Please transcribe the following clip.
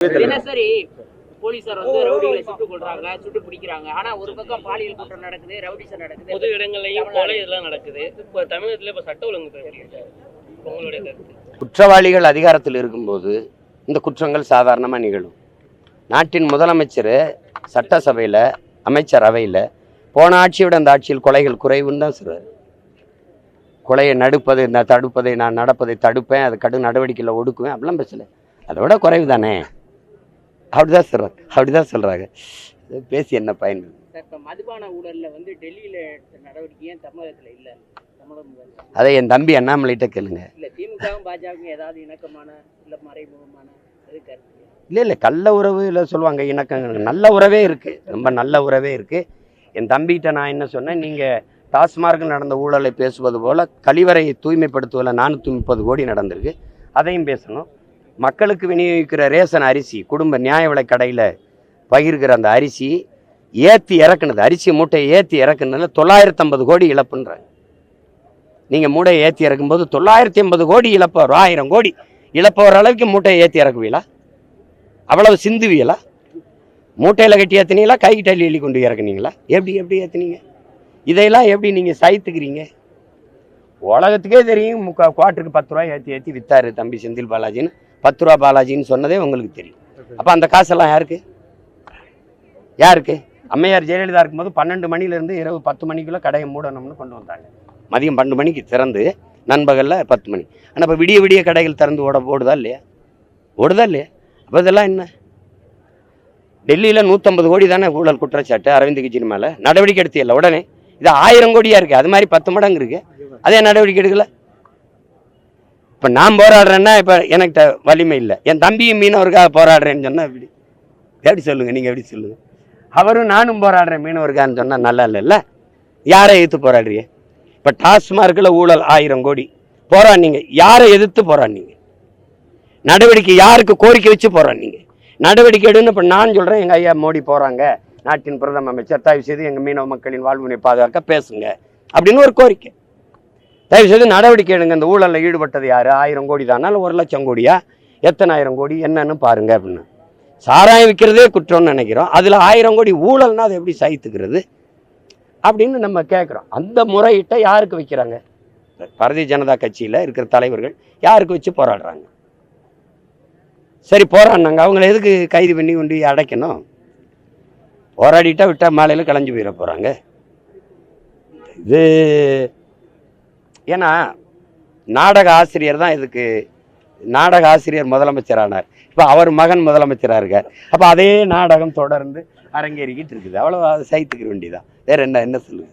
தினசரி போலீசார் ரவுடிகளை சுட்டுக் கொள்றாங்க, சுட்டு பிடிக்கிறாங்க. ஆனா ஒரு பக்கம் பாலியல் குற்றம் நடக்குது, ரவுடிசம் நடக்குது, பொது இடங்கள்லயும் கொலை இதெல்லாம் நடக்குது. இப்ப தமிழகத்துல இப்ப சட்ட ஒழுங்கு உங்களுடைய கருத்து? குற்றவாளிகள் அதிகாரத்தில் இருக்கும்போது இந்த குற்றங்கள் சாதாரணமா நிகழும். நாட்டின் முதலமைச்சர் சட்டசபையில அமைச்சரவையில் போன ஆட்சியோட அந்த ஆட்சியில் கொலைகள் குறைவுன்னு தான் சொல்றாரு. கொலையை நடுப்பது தடுப்பதை நான் நடப்பதை தடுப்பேன், அது கடும் நடவடிக்கையில் ஒடுக்குவேன் அப்படிலாம் பேசல. அதோட குறைவு தானே, அப்படிதான் சொல்றாங்க. பேசி என்ன பயன்? மதுபான ஊழல்ல டெல்லியில நடவடிக்கை தமிழகத்துல இல்ல. அதை என் தம்பி அண்ணாமலைகிட்ட கேளுங்க. இல்ல திமுகவும் பாஜகவும் ஏதாவது இணக்கமான இல்ல மறைமுகமான இல்லை கள்ள உறவு இல்லை சொல்லுவாங்க, இணக்கங்கள் நல்ல உறவே இருக்கு, ரொம்ப நல்ல உறவே இருக்கு. என் தம்பிகிட்ட நான் என்ன சொன்னேன், நீங்க டாஸ்மார்க்கில் நடந்த ஊழலை பேசுவது போல கழிவறையை தூய்மைப்படுத்துவதில் 430 கோடி நடந்திருக்கு, அதையும் பேசணும். மக்களுக்கு விநியோகிக்கிற ரேஷன் அரிசி, குடும்ப நியாய விலை கடையில் பகிர்கிற அந்த அரிசி ஏற்றி இறக்குனது, அரிசி மூட்டையை ஏற்றி இறக்குனதுல 950 கோடி இழப்புன்றாங்க. நீங்கள் மூட்டையை ஏற்றி இறக்கும்போது 980 கோடி இழப்பு வரும். 1000 கோடி இழப்பு வர அளவுக்கு மூட்டையை ஏற்றி இறக்குவீங்களா? அவ்வளவு சிந்துவீங்களா? மூட்டையில் கட்டி ஏற்றினீங்களா, கைக்கு அள்ளி கொண்டு இறக்குனீங்களா? எப்படி ஏற்றினீங்க? இதையெல்லாம் எப்படி நீங்கள் சகித்துக்கிறீங்க? உலகத்துக்கே தெரியும், குவார்ட்டருக்கு 10 ரூபாய் ஏற்றி வித்தாரு தம்பி செந்தில் பாலாஜின்னு. 10 ரூபா பாலாஜின்னு சொன்னதே உங்களுக்கு தெரியும். அப்போ அந்த காசெல்லாம் யாருக்கு? அம்மையார் ஜெயலலிதா இருக்கும்போது 12 மணிலேருந்து இரவு 10 மணிக்குள்ளே கடையை மூடணும்னு கொண்டு வந்தாங்க. மதியம் 12 மணிக்கு திறந்து நண்பகலில் 10 மணி. ஆனால் இப்போ விடிய கடைகள் திறந்து ஓடுதா இல்லையா? அப்போ இதெல்லாம் என்ன? டெல்லியில் 150 கோடி தானே ஊழல் குற்றச்சாட்டு அரவிந்த் கெஜ்ரிவால் மேலே. நடவடிக்கை எடுத்தியல்ல உடனே. இது 1000 கோடியாக இருக்குது, அது மாதிரி 10 மடங்கு இருக்குது, அதே நடவடிக்கை எடுக்கல. இப்போ நான் போராடுறேன்னா இப்போ எனக்கு வலிமை இல்லை, என் தம்பியும் மீனவருக்காக போராடுறேன்னு சொன்னால் எப்படி சொல்லுங்கள்? நீங்கள் எப்படி சொல்லுங்கள்? அவரும் நானும் போராடுறேன் மீனவருக்கான்னு சொன்னால் நல்லா இல்லைல்ல? யாரை எதிர்த்து போராடுறீங்க? இப்போ டாஸ்மார்க்கில் ஊழல் 1000 கோடி போராடினீங்க, யாரை எதிர்த்து போராடினீங்க? நடவடிக்கை யாருக்கு கோரிக்கை வச்சு போராடினீங்க? நடவடிக்கை எடுன்னு இப்போ நான் சொல்கிறேன், எங்கள் ஐயா மோடி போகிறாங்க, நாட்டின் பிரதம அமைச்சர், தயவு செய்து எங்கள் மீனவ மக்களின் வாழ்வினை பாதுகாக்க பேசுங்க அப்படின்னு ஒரு கோரிக்கை. தயவு செய்து நடவடிக்கை எடுங்க. இந்த ஊழலில் ஈடுபட்டது யார்? 1000 கோடி தானா, 1 லட்சம் கோடியா, எத்தனை 1000 கோடி என்னன்னு பாருங்க அப்படின்னு. சாராயம் விற்கிறதே குற்றம்னு நினைக்கிறோம், அதில் 1000 கோடி ஊழல்னா அதை எப்படி சகித்துக்கிறது அப்படின்னு நம்ம கேட்குறோம். அந்த முறையிட்ட யாருக்கு வைக்கிறாங்க? பாரதிய ஜனதா கட்சியில் இருக்கிற தலைவர்கள் யாருக்கு வச்சு போராடுறாங்க? சரி போராடினாங்க, அவங்கள எதுக்கு கைது பண்ணி கொண்டு அடைக்கணும்? போராடிட்டா விட்டால் மாலையில் கலைஞ்சு போயிட போகிறாங்க. இது ஏன்னா நாடக ஆசிரியர் தான் இதுக்கு, நாடக ஆசிரியர் முதலமைச்சரானார், இப்போ அவர் மகன் முதலமைச்சராக இருக்கார். அப்போ அதே நாடகம் தொடர்ந்து அரங்கேறிக்கிட்டு இருக்குது. அவ்வளோ அதை சகித்துக்கிற வேண்டியதான், வேற என்ன சொல்லுங்க?